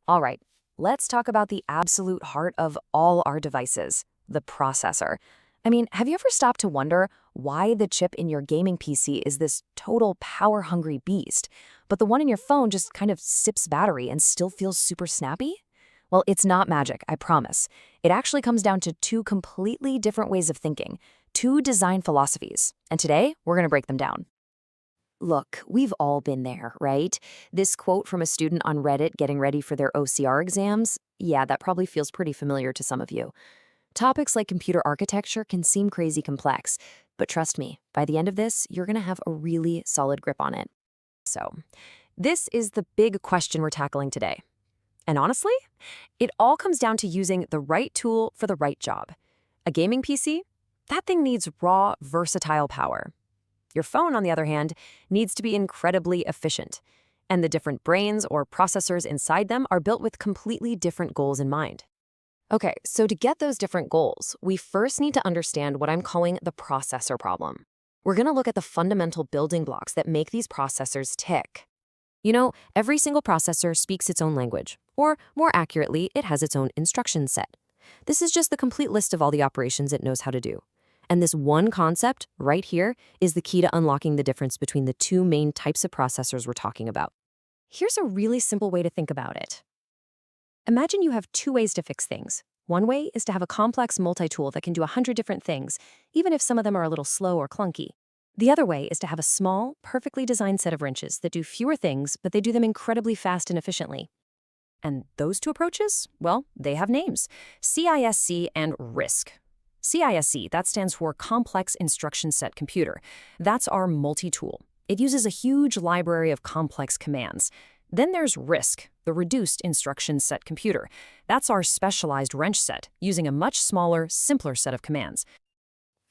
All right, let's talk about the absolute heart of all our devices, the processor. I mean, have you ever stopped to wonder why the chip in your gaming PC is this total power-hungry beast, but the one in your phone just kind of sips battery and still feels super snappy? Well, it's not magic, I promise. It actually comes down to two completely different ways of thinking, two design philosophies, and today we're going to break them down. Look, we've all been there, right? This quote from a student on Reddit getting ready for their OCR exams, yeah, that probably feels pretty familiar to some of you. Topics like computer architecture can seem crazy complex, but trust me, by the end of this, you're going to have a really solid grip on it. So, this is the big question we're tackling today. And honestly, it all comes down to using the right tool for the right job. A gaming PC? That thing needs raw, versatile power. Your phone, on the other hand, needs to be incredibly efficient. And the different brains or processors inside them are built with completely different goals in mind. Okay, so to get those different goals, we first need to understand what I'm calling the processor problem. We're going to look at the fundamental building blocks that make these processors tick. You know, every single processor speaks its own language, or more accurately, it has its own instruction set. This is just the complete list of all the operations it knows how to do. And this one concept, right here, is the key to unlocking the difference between the two main types of processors we're talking about. Here's a really simple way to think about it. Imagine you have two ways to fix things. One way is to have a complex multi-tool that can do 100 different things, even if some of them are a little slow or clunky. The other way is to have a small, perfectly designed set of wrenches that do fewer things, but they do them incredibly fast and efficiently. And those two approaches, well, they have names: CISC and RISC. CISC, that stands for Complex Instruction Set Computer. That's our multi-tool. It uses a huge library of complex commands. Then there's RISC, the Reduced Instruction Set Computer. That's our specialized wrench set, using a much smaller, simpler set of commands.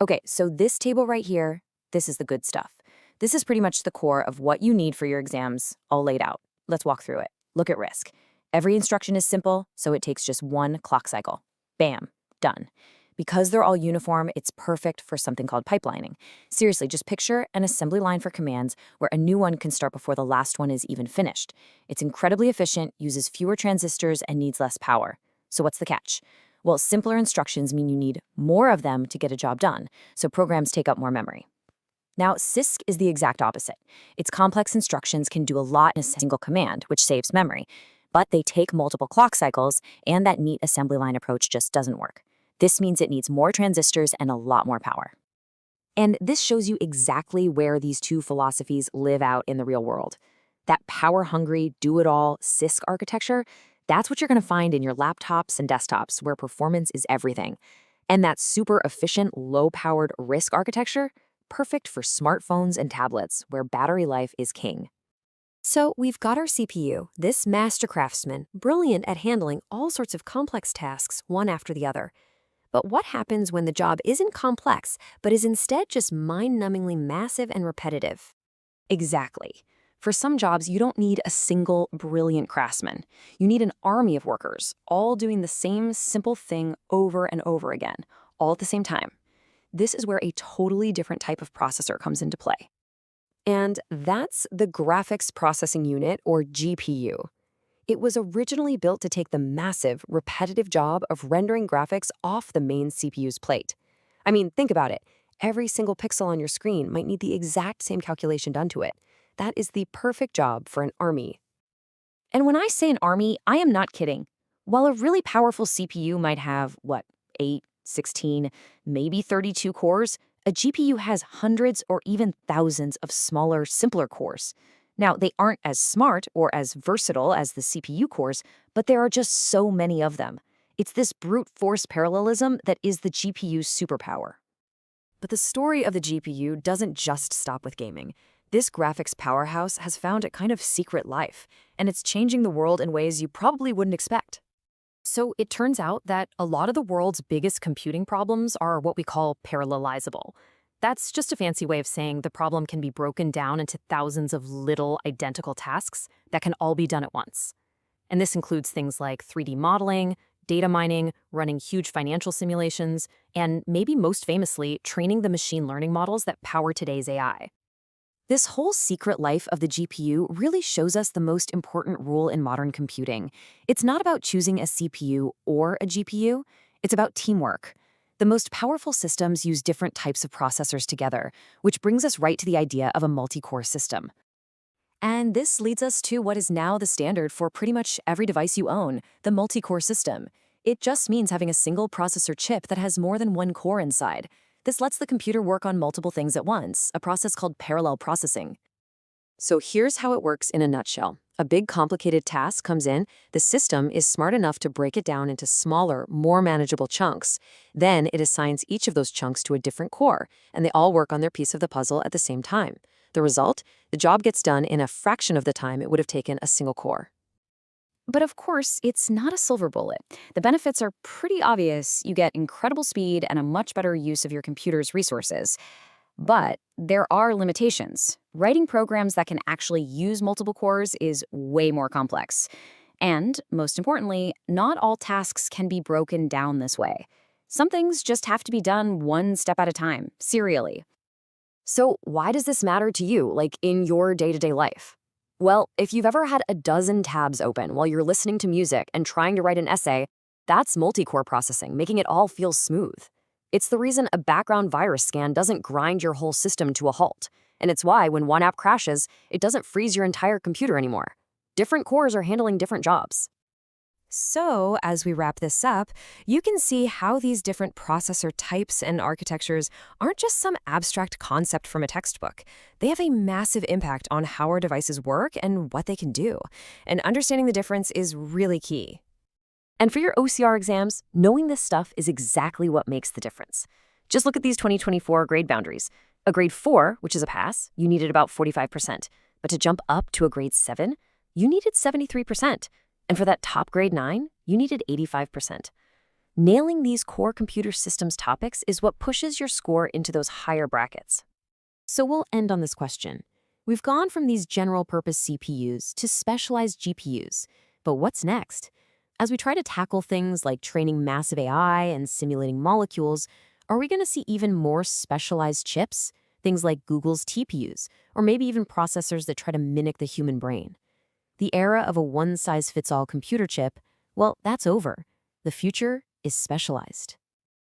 Okay, so this table right here, this is the good stuff. This is pretty much the core of what you need for your exams, all laid out. Let's walk through it. Look at RISC. Every instruction is simple, so it takes just one clock cycle. Bam, done. Because they're all uniform, it's perfect for something called pipelining. Seriously, just picture an assembly line for commands where a new one can start before the last one is even finished. It's incredibly efficient, uses fewer transistors, and needs less power. So what's the catch? Well, simpler instructions mean you need more of them to get a job done, so programs take up more memory. Now, CISC is the exact opposite. Its complex instructions can do a lot in a single command, which saves memory. But they take multiple clock cycles, and that neat assembly line approach just doesn't work. This means it needs more transistors and a lot more power. And this shows you exactly where these two philosophies live out in the real world. That power-hungry, do-it-all CISC architecture, that's what you're going to find in your laptops and desktops, where performance is everything. And that super efficient, low-powered RISC architecture, perfect for smartphones and tablets, where battery life is king. So we've got our CPU, this master craftsman, brilliant at handling all sorts of complex tasks one after the other. But what happens when the job isn't complex, but is instead just mind-numbingly massive and repetitive? Exactly. For some jobs, you don't need a single brilliant craftsman. You need an army of workers, all doing the same simple thing over and over again, all at the same time. This is where a totally different type of processor comes into play. And that's the Graphics Processing Unit, or GPU. It was originally built to take the massive, repetitive job of rendering graphics off the main CPU's plate. I mean, think about it. Every single pixel on your screen might need the exact same calculation done to it. That is the perfect job for an army. And when I say an army, I am not kidding. While a really powerful CPU might have, 8, 16, maybe 32 cores, a GPU has hundreds or even thousands of smaller, simpler cores. Now, they aren't as smart or as versatile as the CPU cores, but there are just so many of them. It's this brute force parallelism that is the GPU's superpower. But the story of the GPU doesn't just stop with gaming. This graphics powerhouse has found a kind of secret life, and it's changing the world in ways you probably wouldn't expect. So it turns out that a lot of the world's biggest computing problems are what we call parallelizable. That's just a fancy way of saying the problem can be broken down into thousands of little identical tasks that can all be done at once. And this includes things like 3D modeling, data mining, running huge financial simulations, and maybe most famously, training the machine learning models that power today's AI. This whole secret life of the GPU really shows us the most important rule in modern computing. It's not about choosing a CPU or a GPU, it's about teamwork. The most powerful systems use different types of processors together, which brings us right to the idea of a multi-core system. And this leads us to what is now the standard for pretty much every device you own, the multi-core system. It just means having a single processor chip that has more than one core inside. This lets the computer work on multiple things at once, a process called parallel processing. So here's how it works in a nutshell. A big complicated task comes in, the system is smart enough to break it down into smaller, more manageable chunks. Then it assigns each of those chunks to a different core, and they all work on their piece of the puzzle at the same time. The result? The job gets done in a fraction of the time it would have taken a single core. But of course, it's not a silver bullet. The benefits are pretty obvious. You get incredible speed and a much better use of your computer's resources. But there are limitations. Writing programs that can actually use multiple cores is way more complex. And, most importantly, not all tasks can be broken down this way. Some things just have to be done one step at a time, serially. So why does this matter to you, like in your day-to-day life? Well, if you've ever had a dozen tabs open while you're listening to music and trying to write an essay, that's multi-core processing, making it all feel smooth. It's the reason a background virus scan doesn't grind your whole system to a halt. And it's why when one app crashes, it doesn't freeze your entire computer anymore. Different cores are handling different jobs. So, as we wrap this up, you can see how these different processor types and architectures aren't just some abstract concept from a textbook. They have a massive impact on how our devices work and what they can do. And understanding the difference is really key. And for your OCR exams, knowing this stuff is exactly what makes the difference. Just look at these 2024 grade boundaries. A grade 4, which is a pass, you needed about 45%. But to jump up to a grade 7, you needed 73%. And for that top grade 9, you needed 85%. Nailing these core computer systems topics is what pushes your score into those higher brackets. So we'll end on this question. We've gone from these general-purpose CPUs to specialized GPUs. But what's next? As we try to tackle things like training massive AI and simulating molecules, are we going to see even more specialized chips? Things like Google's TPUs, or maybe even processors that try to mimic the human brain? The era of a one-size-fits-all computer chip, well, that's over. The future is specialized.